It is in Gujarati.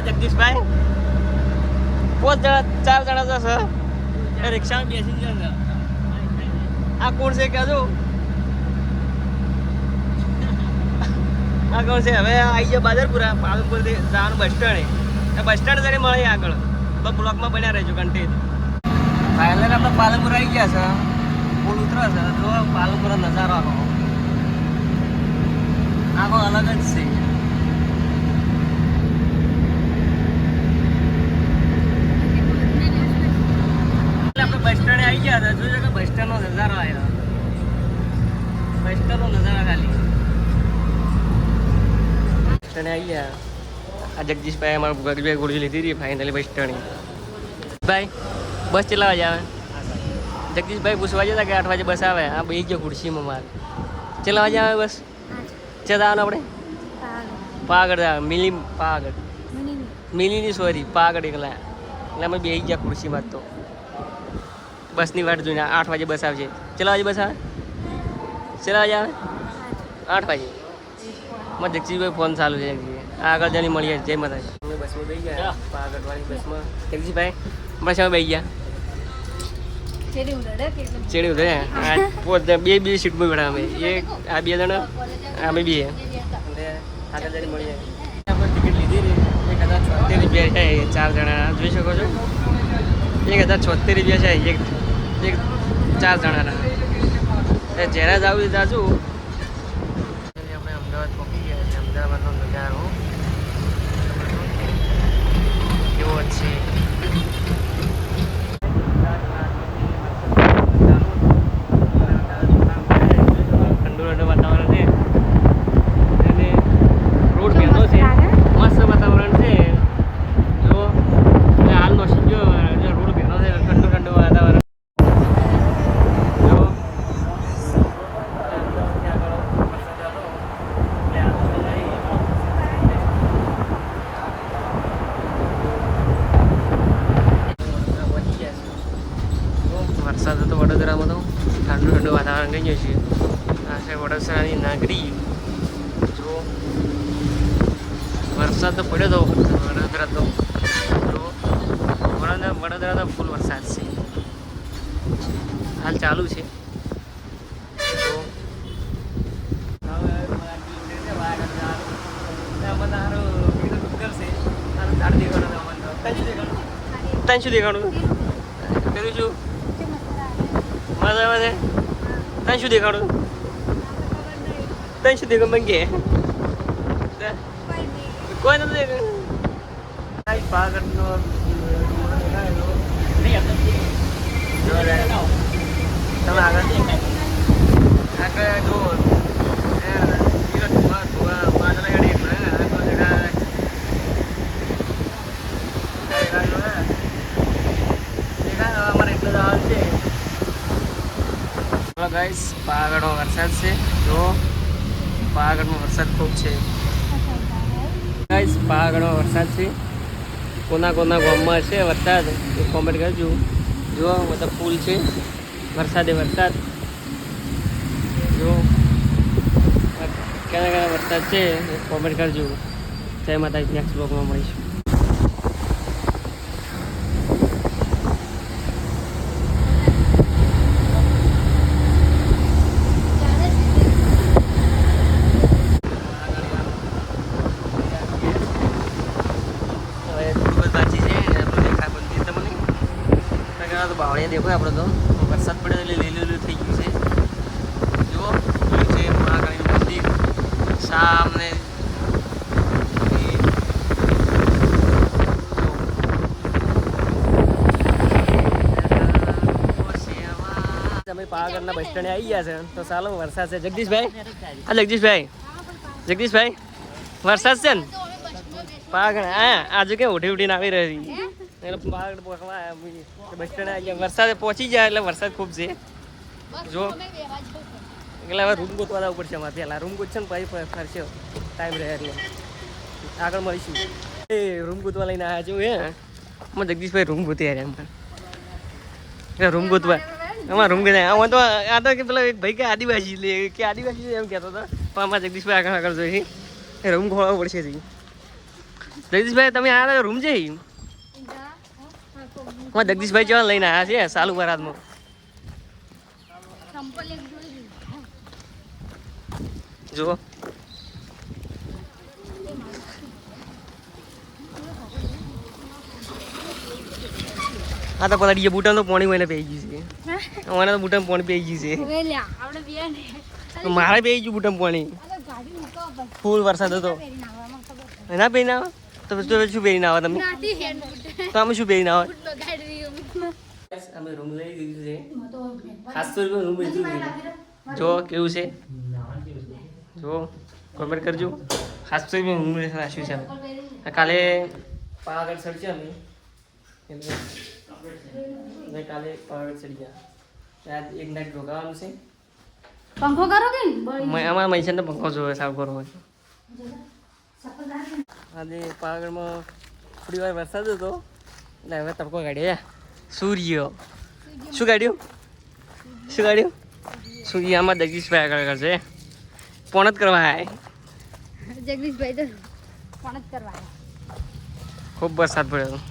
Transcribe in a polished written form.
જગદીશભાઈ 5 જણા 4 જણા જશે રિક્ષામાં બેસી જશે આ કોણ છે કહેજો આ કોણ છે હવે આવી જાય બાદરપુરા પાલનપુરથી જવાનું બસ સ્ટેન્ડ બસ સ્ટેન્ડ જઈને મળીએ આગળ તો બ્લોકમાં બન્યા રહેજો કન્ટિન્યુ ફાઇનલ આપણે પાલનપુર આવી ગયા છે પુલ ઉતરે છે જો પાલનપુરનો નજારો આખો અલગ જ છે આપણે બસ સ્ટેન્ડે આવી ગયા હતા જોજો કે બસ સ્ટેન્ડનો નજારો આવ્યો બસ સ્ટેન્ડનો નજારો ખાલી બસ સ્ટેન્ડે આવી ગયા આ જગદીશભાઈ અમારું ગગભાઈ ગુરજી લીધી હતી ફાઇનલી બસ સ્ટેન્ડ ભાઈ બસ કેટલા વાગે આવે જગદીશભાઈ પૂછવા જતા કે 8 વાગે બસ આવે આ બે ગયો ખુરશીમાં મારે કેટલા વાગે આવે બસ ચેતા આવવાનું આપણે પાગડ મિલી પાગડ મિલીની સોરી પાગડ એકલા એટલે અમે બે ગયા ખુરશીમાં તો બસની વાટ જોઈને 8 વાગે બસ આવશે કેટલા વાગે બસ આવે કેટલા વાગે આવે 8 વાગે માં જગદીશભાઈ ફોન ચાલુ છે આગળ જઈને મળીએ જય માતાજી અમે બસમાં બેસી ગયા પાગડવાળી બસમાં જગદીશભાઈ બસમાં બેસી ગયા ચેડી ઉધરે બે સીટમાં બેઠા અમે એક આ 2 જણા અમે બે આગળ જઈને મળીએ આપણે ટિકિટ લીધી ને 1076 રૂપિયા છે 4 જણા જોઈ શકો છો 1076 રૂપિયા છે એક 4 જણાના જ્યારે જ આવું જાજુ આપણે અમદાવાદ પહોંચી ગયા છે અમદાવાદનો નજારો કેવો છે વરસાદ હતો વડોદરામાં તો ઠંડુ વાતાવરણ થઈ ગયું છે આ છે વડોદરાની નાગરી જો વરસાદ તો પડ્યો હતો વડોદરા તો જો વડોદરા તો ફૂલ વરસાદ છે હાલ ચાલુ છે તને શું દેખાડું પેલું શું મજા આવે તને શું દેખાડું તને શું દેખાડું મંગે કોઈ નથી દેખાડું પાગડનો તમે આગળ જુઓ ગાઈસ પાવાગઢમાં વરસાદ છે જો પાવાગઢમાં વરસાદ ખૂબ છે ગાઈસ પાવાગઢમાં વરસાદ છે કોના ગામમાં છે વરસાદ એ કોમેન્ટ કરજો જો મતલબ ફૂલ છે વરસાદે વરસાદ જો ક્યાં વરસાદ છે એ કોમેન્ટ કરજો જય માતાજી નેક્સ્ટ બ્લોગમાં મળીશું બાવળિયા દેખો આપણે તો વરસાદ પડે એટલે લીલું થઈ ગયું છે જુઓ છે મહાકાળીનું મંદિર સામને અમે પાવાગઢના બસ સ્ટેન્ડે આવી ગયા છે તો ચાલો વરસાદ છે જગદીશભાઈ હા જગદીશભાઈ વરસાદ છે ને પાવાગઢ હા આજે કે ઉઠીને આવી રહી એટલે પાવાગઢ પહોંચવા બસ સ્ટેન્ડ આવી ગયા વરસાદ પહોંચી જાય એટલે વરસાદ ખૂબ છે જો એટલે હવે રૂમ ગોતવા જવું પડશે અમારે પહેલાં રૂમ ગોતશે ને પછી ફરશે ટાઈમ રહે એટલે આગળ મળીશું એ રૂમ ગોતવા લઈને આવ્યા છું હું જગદીશભાઈ રૂમ ગોતી આવ્યા એમ એટલે રૂમ ગોતવા અમારે રૂમ ગોતા આમાં તો આ તો કે પેલા એક ભાઈ કે આદિવાસી એમ કહેતો હતો પણ અમારા જગદીશભાઈ આગળ જોઈ એ રૂમ ખોલવો પડશે જગદીશભાઈ તમે આ રૂમ છે જગદીશભાઈ જેવા લઈને આવ્યા છે સાલુ બરાતમાં જુઓ આ તો પેલા બુટા તો પાણી મને પી ગયું છે અમારે તો બુટા પાણી પી ગયું છે મારે પી ગયું બુટા પાણી ફૂલ વરસાદ હતો ના પહેરીને આવે તો શું પહેરીને આવે તમે તો અમે શું પહેરીને આવે અમે રૂમ લઈ દીધું છે 700 રૂપિયા રૂમ લીધું જો કેવું છે જો કોમેન્ટ કરજો 700 રૂપિયા રૂમ રાખ્યું છે અમે કાલે પાવાગઢ ચડશે અમે એટલે કાલે પાવાગઢ ચડી ગયા એક નાઈટ રોકાવાનું છે પંખો કરો કે અમારા મહેસાને પંખો જોવે સાફ કરવો હોય આજે પાવાગઢમાં થોડી વાર વરસાદ હતો એટલે હવે તડકો કાઢ્યો સૂર્ય શું કાઢ્યું સૂર્ય આમાં જગદીશભાઈ આગળ કરશે પોણ જ કરવા જગદીશભાઈ તો પોણ જ કરવા ખૂબ વરસાદ પડ્યો